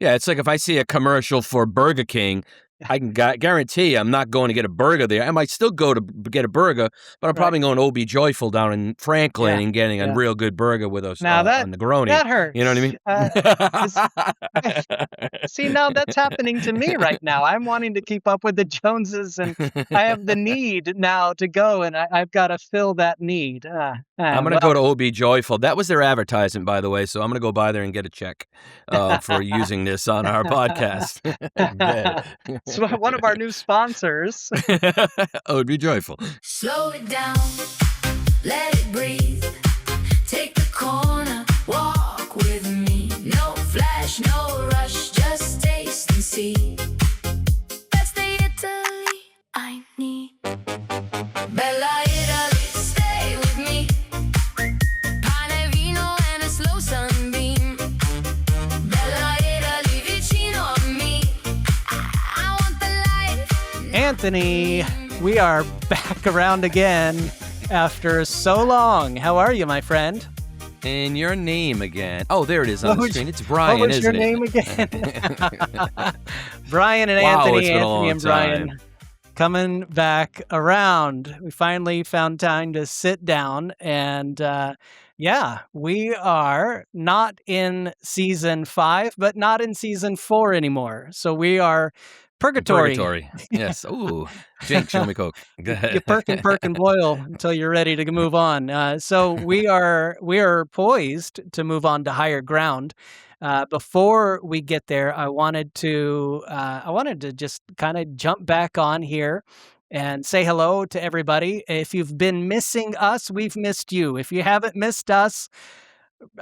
Yeah, it's like if I see a commercial for Burger King, I can guarantee I'm not going to get a burger there. I might still go to get a burger, but I'm Right. probably going to OB Joyful down in Franklin Yeah. and getting a Yeah. real good burger with us Now on the Negroni. that You know what I hurts. mean? Is See, now that's happening to me right now. I'm wanting to keep up with the Joneses, and I have the need now to go, and I've got to fill that need. I'm going to go Well, to OB Joyful. That was their advertisement, by the way, so I'm going to go by there and get a check for using this on our podcast. Bet. it's one of our new sponsors. OB Joyful. Slow it down, let it breathe. Take the corner, walk with me. No flash, no rush, just taste and see. That's the Italy I need. Bella Italy, stay with me. Pane, vino, and a slow sunbeam. Bella Italy, vicino a me. I want the light. Anthony, we are back around again after so long. How are you, my friend? And your name again. Oh, there it is on the screen. It's Brian, what was your isn't name it? again? Brian and Wow, Anthony, it's been a Anthony long and Brian time. coming back around. We finally found time to sit down and yeah, we are not in season 5, but not in season 4 anymore. So we are purgatory. Purgatory. Yes. Ooh. Jake, show me Coke. Go ahead. You perk and boil until you're ready to move on. So we are poised to move on to higher ground. Before we get there, I wanted to just kind of jump back on here and say hello to everybody. If you've been missing us, we've missed you. If you haven't missed us,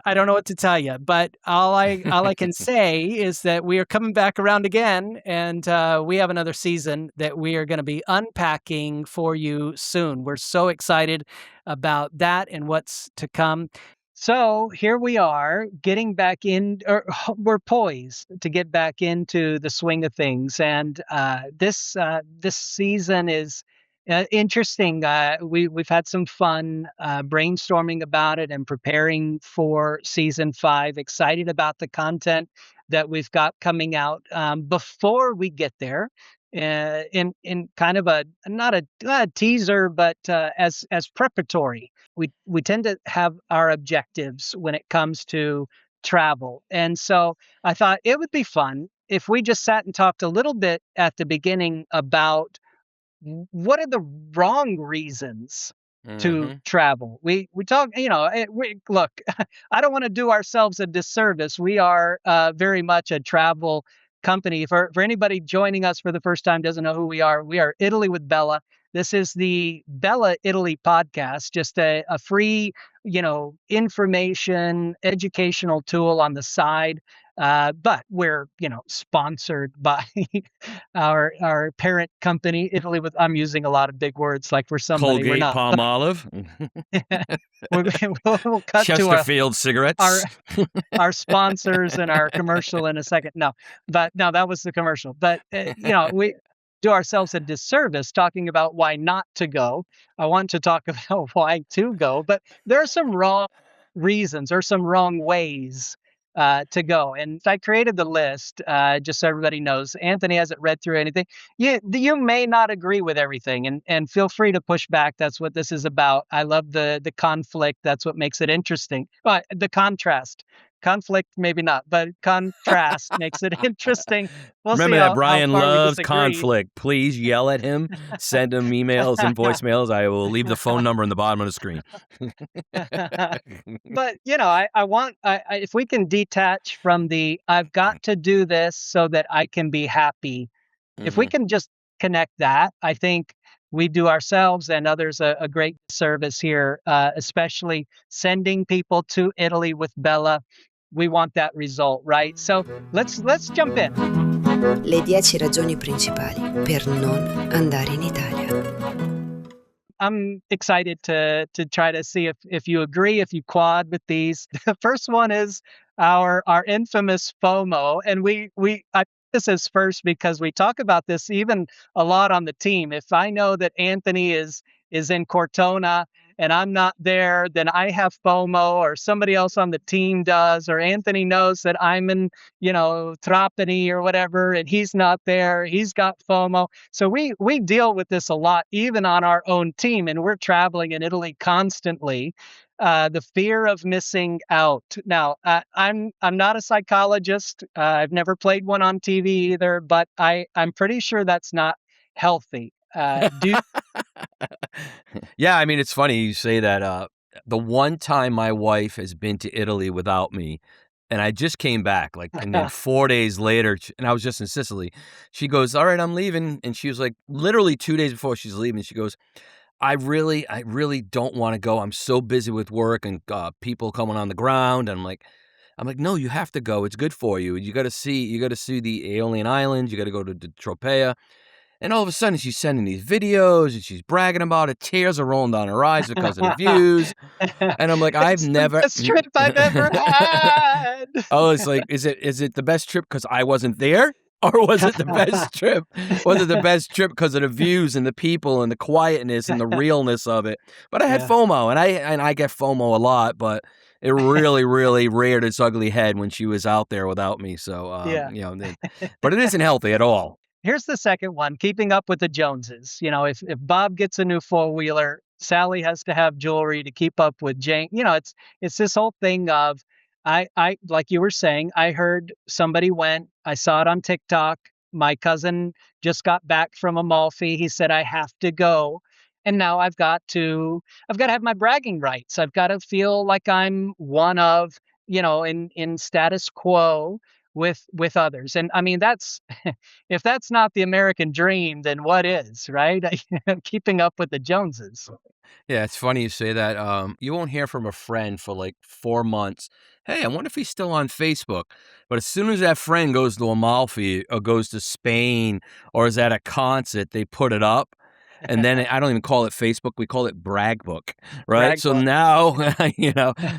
I don't know what to tell you, but all I can say is that we are coming back around again, and we have another season that we are going to be unpacking for you soon. We're so excited about that and what's to come. So here we are getting back in, or we're poised to get back into the swing of things. And this season is interesting. We've had some fun brainstorming about it and preparing for season 5. Excited about the content that we've got coming out. Before we get there, in kind of a not a teaser, but as preparatory. We tend to have our objectives when it comes to travel. And so I thought it would be fun if we just sat and talked a little bit at the beginning about what are the wrong reasons to travel. We talk, look, I don't want to do ourselves a disservice. We are very much a travel company. For anybody joining us for the first time doesn't know who we are Italy with Bella. This is the Bella Italy podcast, just a free, information, educational tool on the side. But we're, sponsored by our parent company, Italy with, I'm using a lot of big words like we're somebody, we're Colgate not. Palmolive. We'll cut to Chesterfield cigarettes. our sponsors and our commercial in a second. No, that was the commercial. But, we do ourselves a disservice talking about why not to go. I want to talk about why to go, but there are some wrong reasons or some wrong ways to go. And I created the list just so everybody knows. Anthony hasn't read through anything. You may not agree with everything, and feel free to push back. That's what this is about. I love the conflict. That's what makes it interesting. But the contrast. Conflict, maybe not, but contrast makes it interesting. We'll Remember see that how Brian far we loves disagree. conflict. Please yell at him. Send him emails and voicemails. I will leave the phone number in the bottom of the screen. But I want if we can detach from the I've got to do this so that I can be happy. If we can just connect that, I think we do ourselves and others a great service here, especially sending people to Italy with Bella. We want that result, right? So let's jump in. Le 10 ragioni principali per non andare in Italia. I'm excited to try to see if you agree, if you quad with these. The first one is our infamous FOMO, and I put this as first because we talk about this even a lot on the team. If I know that Anthony is in Cortona and I'm not there, then I have FOMO, or somebody else on the team does, or Anthony knows that I'm in, Trapani or whatever, and he's not there. He's got FOMO. So we deal with this a lot, even on our own team, and we're traveling in Italy constantly. The fear of missing out. Now, I'm not a psychologist. I've never played one on TV either, but I'm pretty sure that's not healthy. Do Yeah, I mean, it's funny you say that. The one time my wife has been to Italy without me, and I just came back, like, and then 4 days later, and I was just in Sicily. She goes, "All right, I'm leaving," and she was like, literally 2 days before she's leaving, she goes, I really don't want to go. I'm so busy with work and people coming on the ground." And I'm like, no, you have to go. It's good for you. You got to see the Aeolian Islands. You got to go to the Tropea. And all of a sudden, she's sending these videos and she's bragging about it. Tears are rolling down her eyes because of the views. And I'm like, I've it's the never. best trip I've ever had. Oh, it's like, is it the best trip because I wasn't there? Or was it the best trip? Was it the best trip because of the views and the people and the quietness and the realness of it? But I had Yeah. FOMO, and I get FOMO a lot, but it really, really reared its ugly head when she was out there without me. So, Yeah. but it isn't healthy at all. Here's the second one, keeping up with the Joneses. If Bob gets a new four-wheeler, Sally has to have jewelry to keep up with Jane. It's this whole thing of I like you were saying, I heard somebody went, I saw it on TikTok. My cousin just got back from Amalfi. He said I have to go. And now I've got to have my bragging rights. I've got to feel like I'm one of, in status quo with others. And I mean, that's if that's not the American dream, then what is, right? Keeping up with the Joneses. Yeah, it's funny you say that. You won't hear from a friend for like 4 months. Hey, I wonder if he's still on Facebook. But as soon as that friend goes to Amalfi or goes to Spain or is at a concert, they put it up. And then I don't even call it Facebook. We call it brag book, right? Brag So book. now,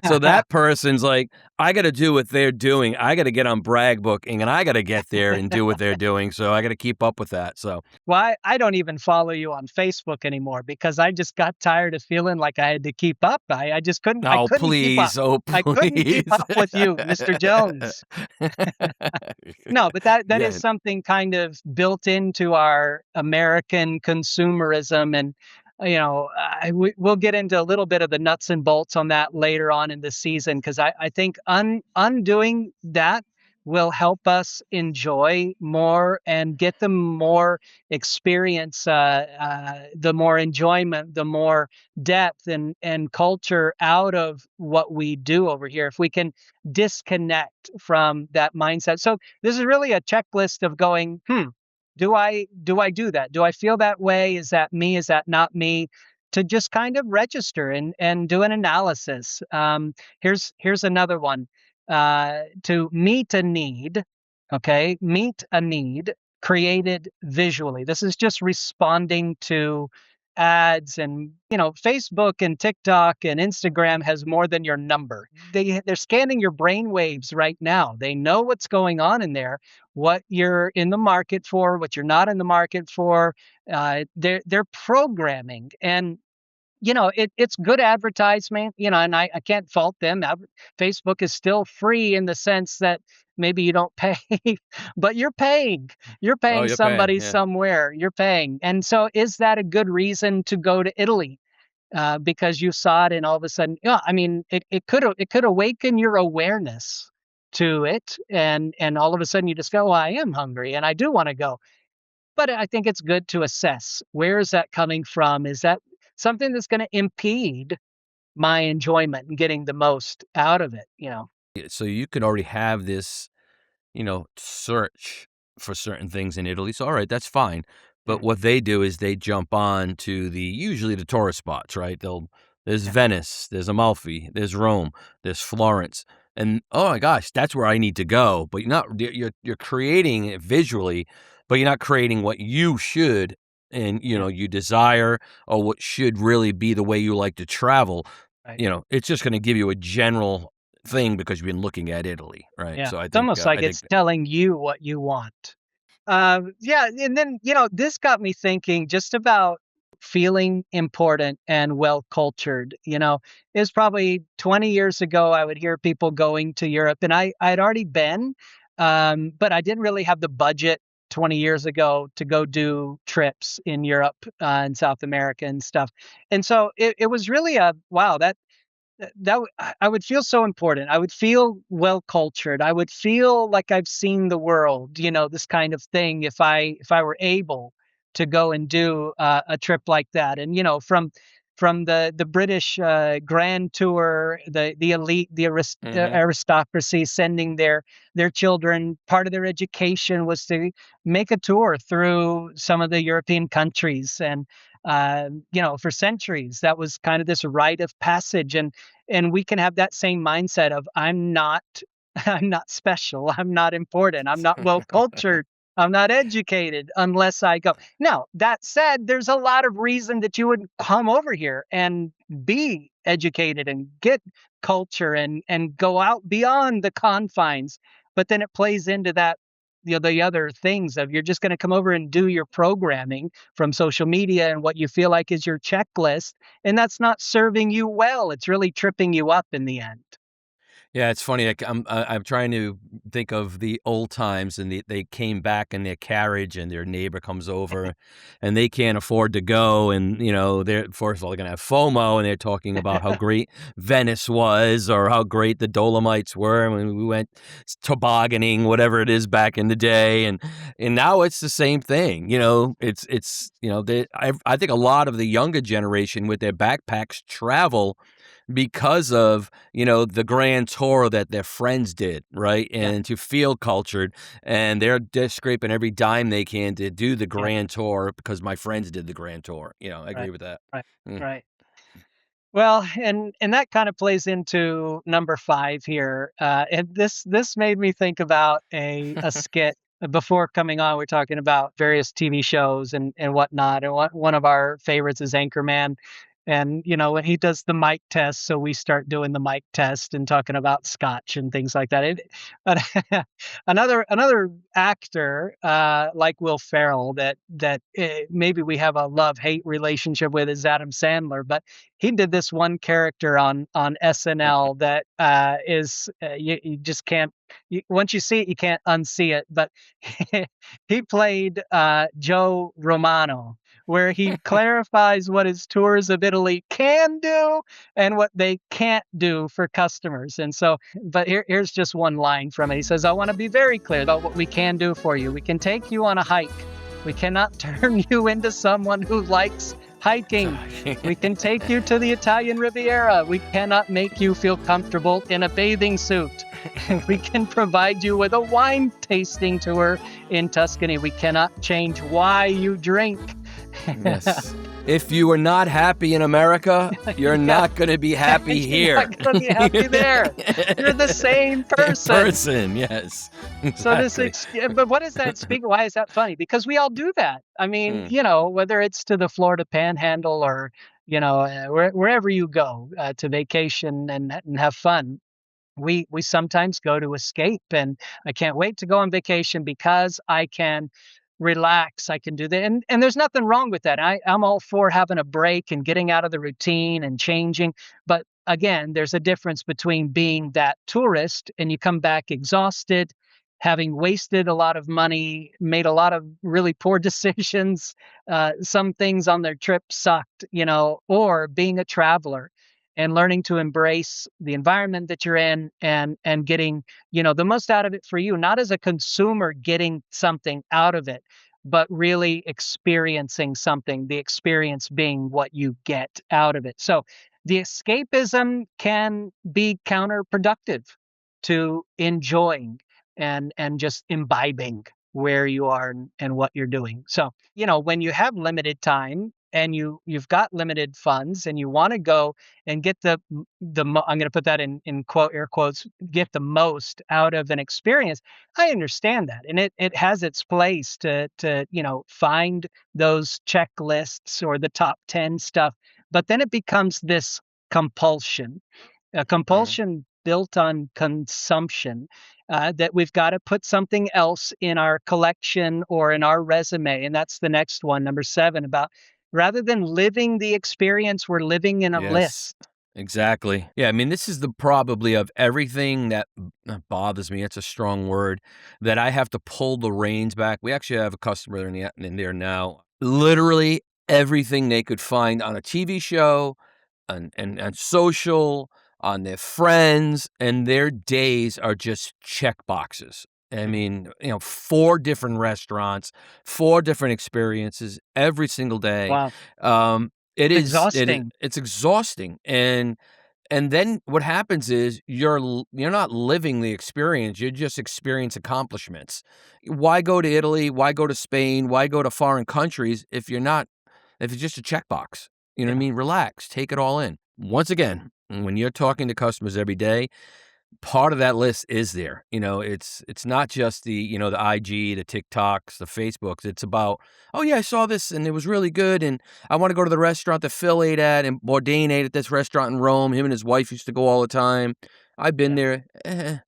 so that person's like, I got to do what they're doing. I got to get on brag booking and I got to get there and do what they're doing. So I got to keep up with that. So, Well, I don't even follow you on Facebook anymore because I just got tired of feeling like I had to keep up. I just couldn't. I oh, couldn't keep up. please. Oh, I couldn't please. keep up with you, Mr. Jones. No, but that Yeah. is something kind of built into our American consumerism, and we'll get into a little bit of the nuts and bolts on that later on in the season because I think undoing that will help us enjoy more and get the more experience, the more enjoyment, the more depth and culture out of what we do over here. If we can disconnect from that mindset. So this is really a checklist of going, do I do that? Do I feel that way? Is that me? Is that not me? To just kind of register and do an analysis. Here's another one. To meet a need, okay, meet a need created visually. This is just responding to ads, and Facebook and TikTok and Instagram has more than your number. They're scanning your brain waves right now. They know what's going on in there, what you're in the market for, what you're not in the market for. They're programming, and it's good advertisement, and I can't fault them. Facebook is still free in the sense that maybe you don't pay, but you're paying. You're Oh, paying you're paying. somebody Yeah. somewhere. You're paying. And so is that a good reason to go to Italy? Because you saw it and all of a sudden, yeah, I mean, it could awaken your awareness to it, and all of a sudden you just go, well, I am hungry and I do want to go. But I think it's good to assess, where is that coming from? Is that something that's going to impede my enjoyment and getting the most out of it? So you could already have this, search for certain things in Italy. So, all right, that's fine. But Mm, what they do is they jump on to usually the tourist spots, right? There's yeah, Venice, there's Amalfi, there's Rome, there's Florence. And oh my gosh, that's where I need to go. But you're creating it visually, but you're not creating what you should and yeah, you desire or what should really be the way you like to travel. right. It's just going to give you a general thing because you've been looking at Italy, right? Yeah. So It's almost like I think it's telling you what you want. Yeah. And then, this got me thinking just about feeling important and well cultured. It was probably 20 years ago. I would hear people going to Europe, and I'd already been, but I didn't really have the budget 20 years ago to go do trips in Europe and South America and stuff. And so it was really a wow. I would feel so important. I would feel well cultured. I would feel like I've seen the world, this kind of thing if I were able to go and do a trip like that. And from the British Grand Tour, the elite, the Mhm. aristocracy sending their children, part of their education was to make a tour through some of the European countries. And for centuries, that was kind of this rite of passage. And we can have that same mindset of I'm not I'm not special, I'm not important, I'm not well cultured, I'm not educated unless I go. Now, that said, there's a lot of reason that you would come over here and be educated and get culture and go out beyond the confines. But then it plays into that, the other things of you're just going to come over and do your programming from social media and what you feel like is your checklist, and that's not serving you well. It's really tripping you up in the end. Yeah, it's funny. Like, I'm trying to think of the old times, and they came back in their carriage, and their neighbor comes over, and they can't afford to go, and they're first of all they're gonna have FOMO, and they're talking about how great Venice was, or how great the Dolomites were when we went tobogganing, whatever it is back in the day, and now it's the same thing. I think a lot of the younger generation with their backpacks travel because of the grand tour that their friends did, right? Yeah, And to feel cultured, and they're scraping every dime they can to do the yeah, grand tour because my friends did the grand tour. I right, agree with that. right, Mm. right. Well, and that kind of plays into number 5 here, and this made me think about a skit. Before coming on, we're talking about various TV shows and whatnot, and one of our favorites is Anchorman, and, when he does the mic test, so we start doing the mic test and talking about scotch and things like that. But another actor, like Will Ferrell that maybe we have a love-hate relationship with is Adam Sandler, but he did this one character on SNL that is you just can't once you see it you can't unsee it. But he played Joe Romano, where he clarifies what his tours of Italy can do and what they can't do for customers. And so, but here's just one line from it. He says, "I want to be very clear about what we can do for you. We can take you on a hike. We cannot turn you into someone who likes hiking. We can take you to the Italian Riviera. We cannot make you feel comfortable in a bathing suit. We can provide you with a wine tasting tour in Tuscany. We cannot change why you drink." Yes. If you are not happy in America, you're Yeah, not going to be happy you're here. not gonna be happy there. You're the same In person. person, yes. So Exactly. but what does that speak? Why is that funny? Because we all do that. I mean, Mm. whether it's to the Florida Panhandle or wherever you go to vacation and have fun, we sometimes go to escape. And I can't wait to go on vacation because I can relax. I can do that, and there's nothing wrong with that. I'm all for having a break and getting out of the routine and changing. But again, there's a difference between being that tourist and you come back exhausted, having wasted a lot of money, made a lot of really poor decisions, some things on their trip sucked, or being a traveler and learning to embrace the environment that you're in and getting, the most out of it for you, not as a consumer getting something out of it, but really experiencing something, the experience being what you get out of it. So the escapism can be counterproductive to enjoying and just imbibing where you are and what you're doing. So, when you have limited time and you've got limited funds and you want to go and get I'm going to put that in quote air quotes, get the most out of an experience. I understand that, and it has its place to find those checklists or the top 10 stuff, but then it becomes this compulsion, a Mhm. compulsion built on consumption, that we've got to put something else in our collection or in our resume. And that's the next one, number 7, about rather than living the experience, we're living in a Yes, list. exactly. Yeah, I mean, this is the probably of everything that bothers me, it's a strong word, that I have to pull the reins back. We actually have a customer in there now. Literally everything they could find on a TV show, on social, on their friends, and their days are just check boxes. I Mm. mean, 4 different restaurants, 4 different experiences every single day. Wow. Um, It's exhausting. it's exhausting, and then what happens is you're not living the experience, you just experience accomplishments. Why go to Italy? Why go to Spain? Why go to foreign countries if it's just a checkbox? You know what I Yeah. mean? Relax, take it all in. Once again, when you're talking to customers every day, part of that list is there. It's not just the IG, the TikToks, the Facebooks. It's about, oh yeah, I saw this and it was really good, and I want to go to the restaurant that Phil ate at and Bourdain ate at this restaurant in Rome. Him and his wife used to go all the time. I've been Yeah. there.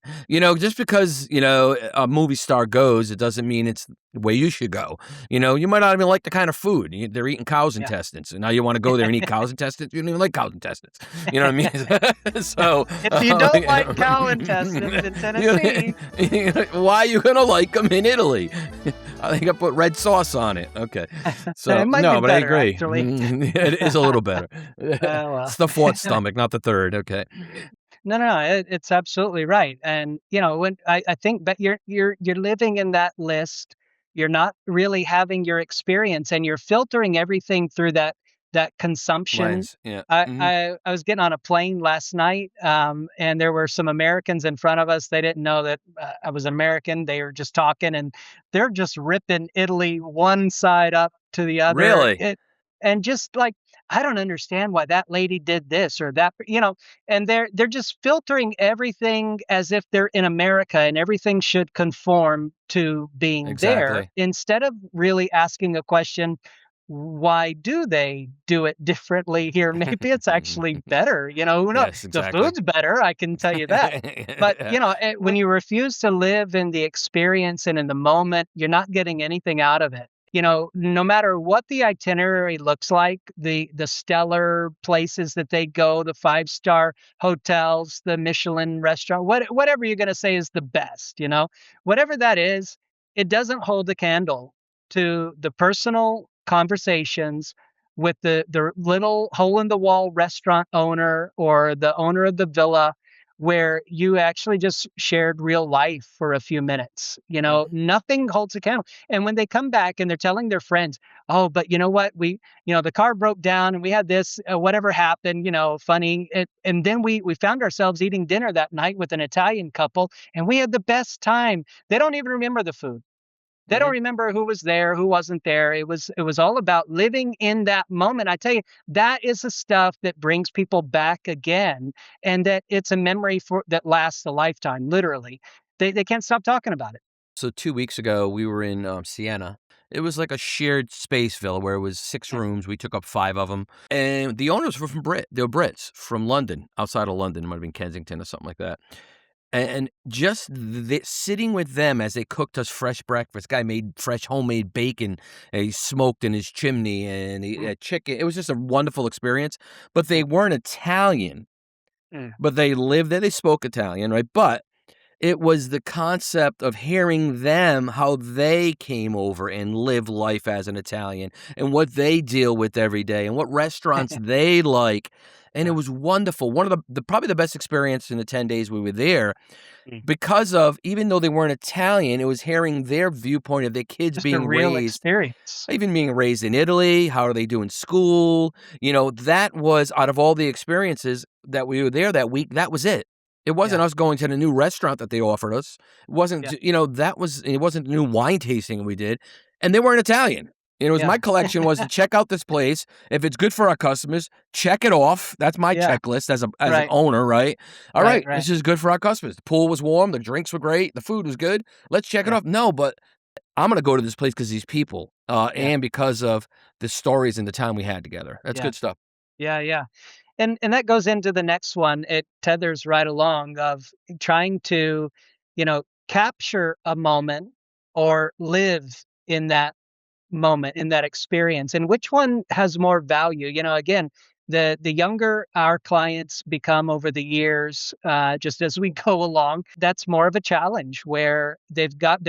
Just because a movie star goes, it doesn't mean it's the way you should go. You might not even like the kind of food. They're eating cow's Yeah. intestines, and now you want to go there and eat cow's intestines. You don't even like cow's intestines. You know what I mean? So, If you don't like cow intestines in Tennessee, why are you gonna like them in Italy? I think I put red sauce on it. Okay, so it might be no, but I better agree. actually. It is a little better. Well. It's the fourth stomach, not the third. Okay. No, no, no, it's absolutely right. And when I think that you're living in that list, you're not really having your experience, and you're filtering everything through that consumption. Lens. Yeah. I was getting on a plane last night, and there were some Americans in front of us. They didn't know that I was an American. They were just talking, and they're just ripping Italy one side up to the other. Really? And just like, I don't understand why that lady did this or that, and they're just filtering everything as if they're in America and everything should conform to being there, Exactly. instead of really asking a question, why do they do it differently here? Maybe it's actually better, who knows? Yes, The exactly. food's better, I can tell you that. But, when Well, you refuse to live in the experience and in the moment, you're not getting anything out of it. No matter what the itinerary looks like, the stellar places that they go, the five-star hotels, the Michelin restaurant, whatever you're gonna say is the best, whatever that is, it doesn't hold the candle to the personal conversations with the little hole in the wall restaurant owner or the owner of the villa, where you actually just shared real life for a few minutes. mhm. Nothing holds a candle. And when they come back and they're telling their friends, "Oh, but you know what? The car broke down and we had this, whatever happened, funny." And then we found ourselves eating dinner that night with an Italian couple, and we had the best time. They don't even remember the food. They don't Mhm. remember who was there, who wasn't there. It was all about living in that moment. I tell you, that is the stuff that brings people back again, and that it's a memory for that lasts a lifetime, literally. They can't stop talking about it. So 2 weeks ago, we were in, Siena. It was like a shared space villa where it was 6 Yeah. rooms, we took up 5 of them, and the owners were they were Brits from London, outside of London, it might have been Kensington or something like that, and just sitting with them as they cooked us fresh breakfast. Guy made fresh homemade bacon, and he smoked in his chimney, and he Mm, had chicken. It was just a wonderful experience, but they yeah, weren't Italian, yeah, but they lived there, they spoke Italian, right? But it was the concept of hearing them, how they came over and live life as an Italian and what they deal with every day and what restaurants they like, and it yeah. was wonderful. One of the probably the best experience in the 10 days we were there, Mm. because of, even though they weren't Italian, it was hearing their viewpoint of their kids Just a being real raised, experience. even being raised in Italy. How are they doing school? That was, out of all the experiences that we were there that week, that was it. It wasn't Yeah, us going to the new restaurant that they offered us. It wasn't, yeah, it wasn't the new wine tasting we did. And they weren't Italian. It was, yeah, my collection was to check out this place. If it's good for our customers, check it off. That's my yeah. checklist as an Right, owner, right? All right, right, right. this is good for our customers. The pool was warm, the drinks were great, the food was good. Let's check it Yeah, off. No, but I'm gonna go to this place because these people, yeah, and because of the stories and the time we had together. That's yeah, good stuff. yeah, yeah. And that goes into the next one. It tethers right along of trying to, capture a moment or live in that moment in that experience, and which one has more value? Again, the younger our clients become over the years, just as we go along, that's more of a challenge where they're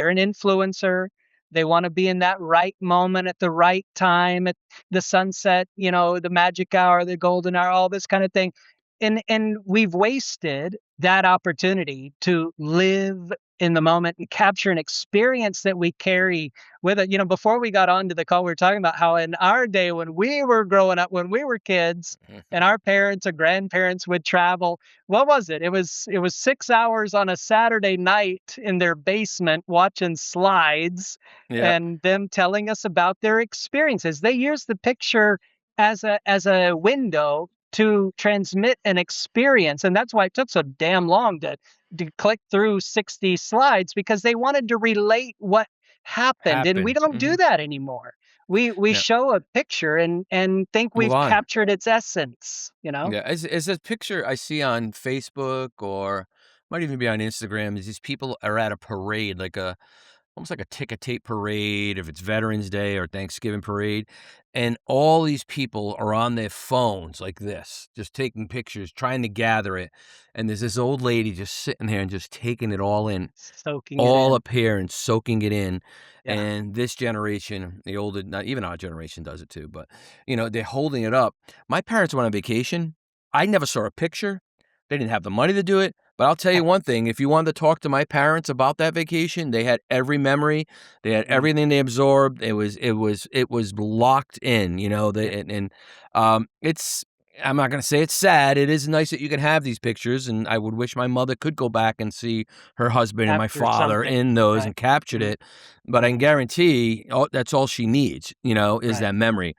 an influencer. They want to be in that right moment at the right time, at the sunset, the magic hour, the golden hour, all this kind of thing. And we've wasted that opportunity to live in the moment and capture an experience that we carry with it. Before we got onto the call, we were talking about how in our day when we were growing up, when we were kids, and our parents or grandparents would travel, what was it? It was 6 hours on a Saturday night in their basement watching slides Yeah, and them telling us about their experiences. They used the picture as a window to transmit an experience, and that's why it took so damn long to click through 60 slides, because they wanted to relate what happened, and we happened. don't do that anymore. We Yeah, show a picture and think move we've on. captured its essence. Yeah, as a picture I see on Facebook or might even be on Instagram is these people are at a parade, like a almost like a ticker tape parade, if it's Veterans Day or Thanksgiving parade, and all these people are on their phones like this, just taking pictures, trying to gather it, and there's this old lady just sitting there and just taking it Soaking it all in. up here and soaking it in. Yeah. And this generation, the older, not even our generation does it too, but they're holding it up. My parents went on vacation. I never saw a picture. They didn't have the money to do it. But I'll tell you one thing, if you wanted to talk to my parents about that vacation, they had every memory. They had Mm, everything they absorbed. It was locked in, yeah. it's I'm not going to say it's sad. It is nice that you can have these pictures, and I would wish my mother could go back and see her husband and my Capture father something. in those Right. and captured Mm, it, but I can mhm. guarantee that's all she needs, is Right. that memory.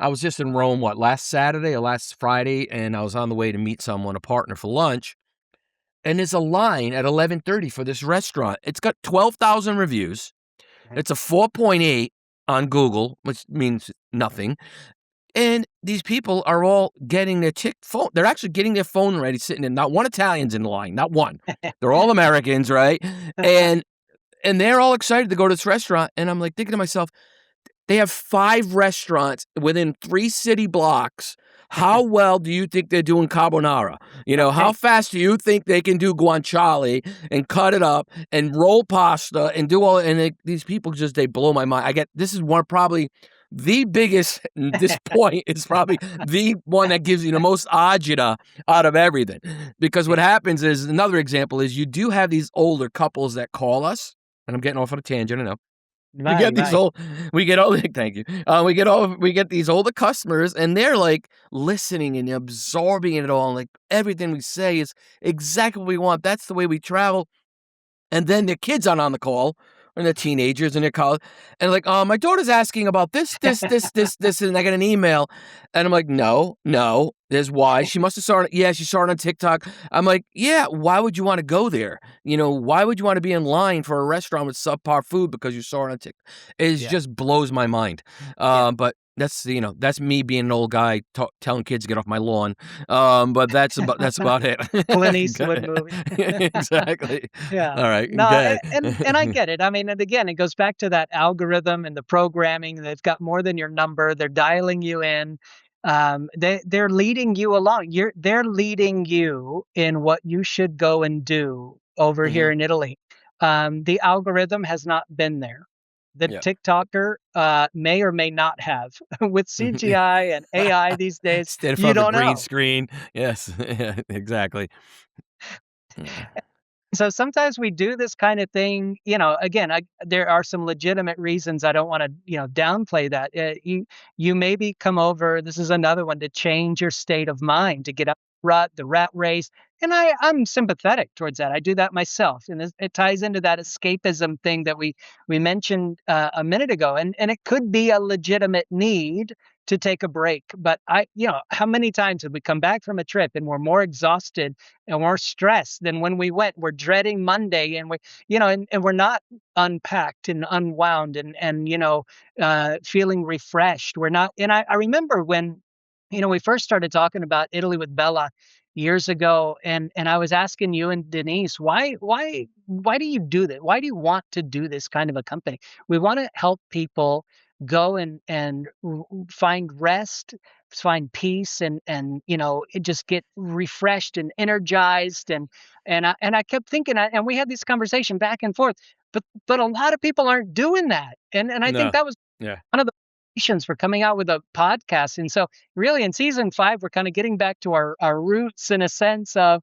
I was just in Rome, last Saturday or last Friday, and I was on the way to meet someone, a partner for lunch, and there's a line at 11:30 for this restaurant. It's got 12,000 reviews. Right. It's a 4.8 on Google, which means nothing. And these people are all getting their phone. They're actually getting their phone ready, sitting in. Not one Italian's in the line, not one. They're all Americans, right? And and they're all excited to go to this restaurant. And I'm like thinking to myself, they have 5 restaurants within 3 city blocks. How well do you think they're doing carbonara? How Right. fast do you think they can do guanciale and cut it up and roll pasta and do all and these people they blow my mind. This is one probably the biggest this point is probably the one that gives you the most agita out of everything. Because what Yeah. happens is another example is you do have these older couples that call us, and I'm getting off on a tangent, I know. We Right, get these right. old we get all thank you. We get these older customers, and they're, like, listening and absorbing it all, and, like, everything we say is exactly what we want. That's the way we travel. And then their kids aren't on the call, and they're teenagers and they're college, and like, my daughter's asking about this," and I get an email, and I'm like, "No, no, there's why. She must have saw it. Yeah, she saw it on TikTok." I'm like, "Yeah, why would you wanna go there? Why would you wanna be in line for a restaurant with subpar food because you saw it on TikTok?" It Yeah. just blows my mind. Yeah. But that's me being an old guy telling kids to get off my lawn. But that's about it. Clint Eastwood movie. Exactly. Yeah. Alright, No, go ahead. and I get it. I mean, and again, it goes back to that algorithm and the programming. They've got more than your number. They're dialing you in. They're leading you along. They're leading you in what you should go and do over here Mhm. in Italy. The algorithm has not been there. The Yeah. TikToker may or may not have. With CGI and AI these days, Stand in you front of a don't green know. screen. Yes. Yeah, exactly. Yeah. So sometimes we do this kind of thing, again, there are some legitimate reasons. I don't want to, downplay that. You maybe come over. This is another one to change your state of mind, to get up the rat race. And I'm sympathetic towards that. I do that myself. And it ties into that escapism thing that we mentioned a minute ago. And it could be a legitimate need to take a break. But how many times have we come back from a trip and we're more exhausted and we're stressed than when we went? We're dreading Monday, and and we're not unpacked and unwound and feeling refreshed. We're not. And I remember when we first started talking about Italy with Bella years ago, and I was asking you and Denise, why do you do that? Why do you want to do this kind of a company? We want to help people go and find rest, find peace, and it just get refreshed and energized. And I kept thinking, and we had this conversation back and forth, but a lot of people aren't doing that, and I think No. that was Yeah. one of the reasons for coming out with a podcast. And so, really, in season 5, we're kind of getting back to our roots in a sense of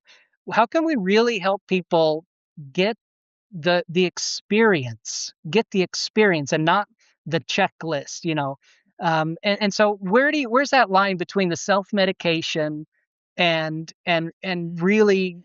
how can we really help people get get the experience and not the checklist. And so where's that line between the self-medication and really,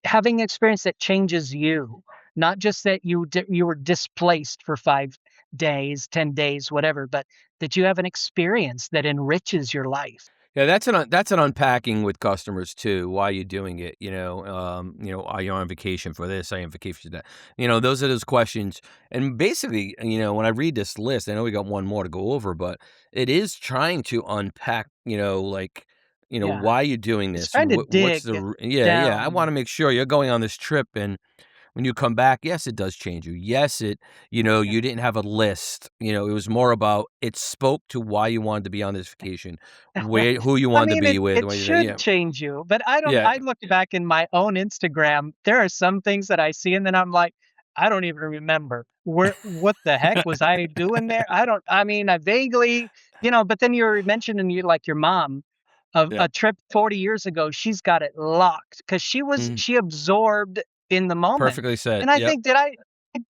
having an experience that changes you, not just that you were displaced for 5 days, 10 days, whatever, but that you have an experience that enriches your life. Yeah, that's an unpacking with customers too. Why you doing it? Are you on vacation for this? Are you on vacation for that? Those are those questions. And basically, when I read this list, I know we got one more to go over, but it is trying to unpack, Yeah. why you're doing It's this. trying to What's dig yeah, yeah. I want down. to make sure you're going on this trip, and when you come back, yes, it does change you. Yes, Yeah. you didn't have a list. It was more about it spoke to why you wanted to be on this vacation, who you I wanted to mean, be it with. it Yeah, should change you, but I don't yeah. I look back in my own Instagram, there are some things that I see and then I'm like, I don't even remember. What the heck was I doing there? I mean, I vaguely, but then you're mentioning like your mom of Yeah. a trip 40 years ago, she's got it locked because Mhm. she absorbed in the moment. Perfectly said. And I Yep. think, did I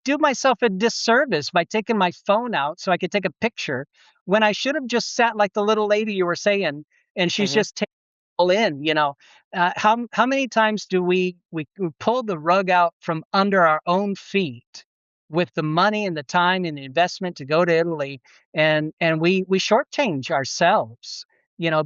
do myself a disservice by taking my phone out so I could take a picture when I should have just sat like the little lady you were saying, and she's Mhm. just taking it all in, how many times do we pull the rug out from under our own feet with the money and the time and the investment to go to Italy, and we shortchange ourselves,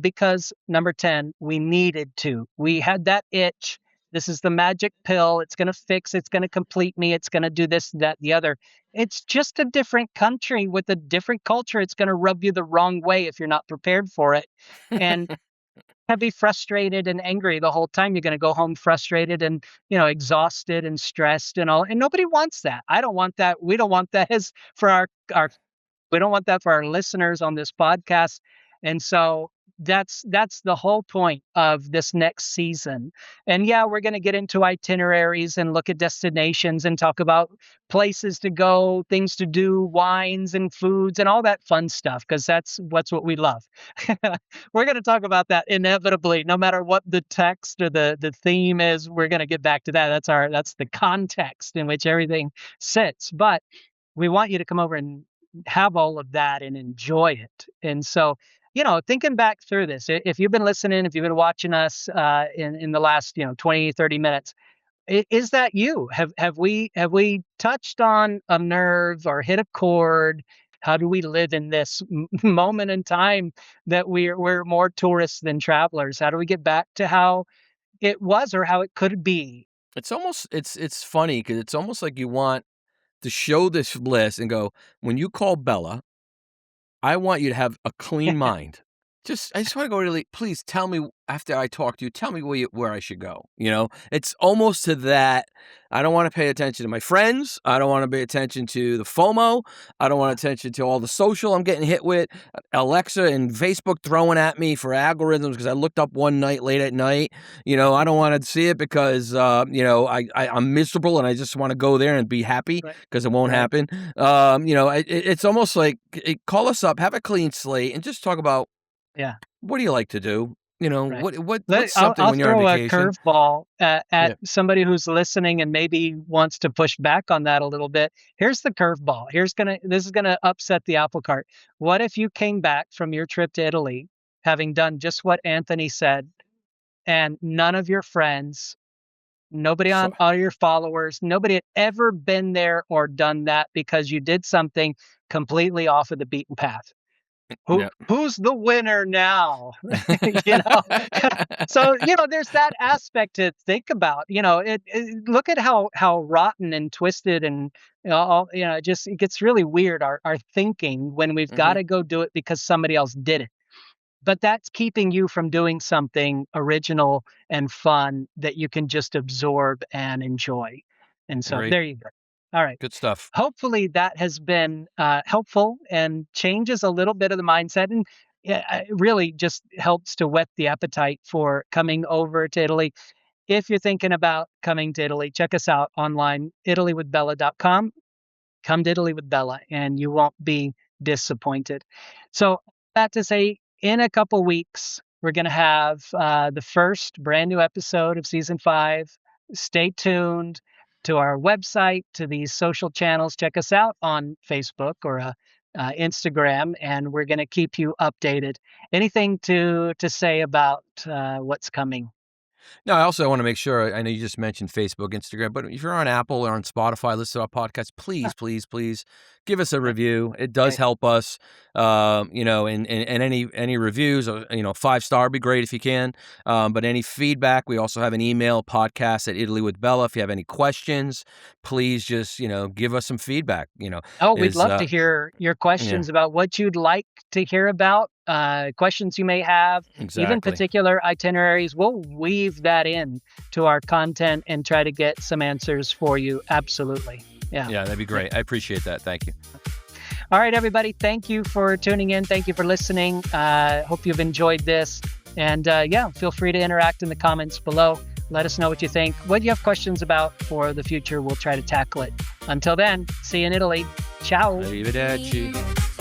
because number 10, we needed to. We had that itch. This is the magic pill. It's going to fix, it's going to complete me. It's going to do this, that, the other. It's just a different country with a different culture. It's going to rub you the wrong way if you're not prepared for it. And be frustrated and angry the whole time. You're going to go home frustrated and, exhausted and stressed and all. And nobody wants that. I don't want that. We don't want that as for our we don't want that for our listeners on this podcast. And so that's the whole point of this next season. And yeah, we're going to get into itineraries and look at destinations and talk about places to go, things to do, wines and foods and all that fun stuff because that's what we love. We're going to talk about that inevitably no matter what the text or the theme is. We're going to get back to that. That's the context in which everything sits. But we want you to come over and have all of that and enjoy it. And so, thinking back through this, if you've been listening, if you've been watching us in the last, 20, 30 minutes, is that you? Have we touched on a nerve or hit a chord? How do we live in this moment in time that we're more tourists than travelers? How do we get back to how it was or how it could be? It's funny because it's almost like you want to show this list and go, when you call Bella, I want you to have a clean mind. I just wanna go really please tell me after I talk to you, tell me where I should go, It's almost to that. I don't wanna pay attention to my friends. I don't wanna pay attention to the FOMO. I don't want attention to all the social I'm getting hit with, Alexa and Facebook throwing at me for algorithms because I looked up one night late at night. I don't wanna see it because, I'm miserable and I just wanna go there and be happy Right. because it won't Right. happen. It's almost like, call us up, have a clean slate, and just talk about Yeah. what do you like to do? Right. What's something I'll when you're on throw a vacation? curveball at Yeah. somebody who's listening and maybe wants to push back on that a little bit. Here's the curveball. This is gonna upset the apple cart. What if you came back from your trip to Italy, having done just what Anthony said, and none of your friends, nobody So on all your followers, nobody had ever been there or done that because you did something completely off of the beaten path? yeah. Who's the winner now? you know so there's that aspect to think about. Look at how rotten and twisted and it gets really weird, our thinking when we've got Mhm. to go do it because somebody else did it, but that's keeping you from doing something original and fun that you can just absorb and enjoy. And so Agree. there you go. All right. Good stuff. Hopefully that has been helpful and changes a little bit of the mindset, and it really just helps to whet the appetite for coming over to Italy. If you're thinking about coming to Italy, check us out online, italywithbella.com. Come to Italy with Bella, and you won't be disappointed. So, that to say, in a couple weeks, we're going to have the first brand new episode of season 5. Stay tuned to our website, to these social channels. Check us out on Facebook or Instagram, and we're going to keep you updated. Anything to say about what's coming? No, I also want to make sure. I know you just mentioned Facebook, Instagram, but if you're on Apple or on Spotify, listen to our podcast. Please, please, please give us a review. It does Right. help us. And any reviews, 5-star would be great if you can. But any feedback, we also have an email, podcast at Italy with Bella. If you have any questions, please just give us some feedback. Oh, we'd Is love to hear your yeah, questions about what you'd like to hear about, questions you may have, even exactly. particular itineraries. We'll weave that in to our content and try to get some answers for you. Absolutely. Yeah. Yeah, that'd be great. I appreciate that. Thank you. All right, everybody. Thank you for tuning in. Thank you for listening. Hope you've enjoyed this. And yeah, feel free to interact in the comments below. Let us know what you think. What you have questions about for the future, we'll try to tackle it. Until then, see you in Italy. Ciao. Arrivederci.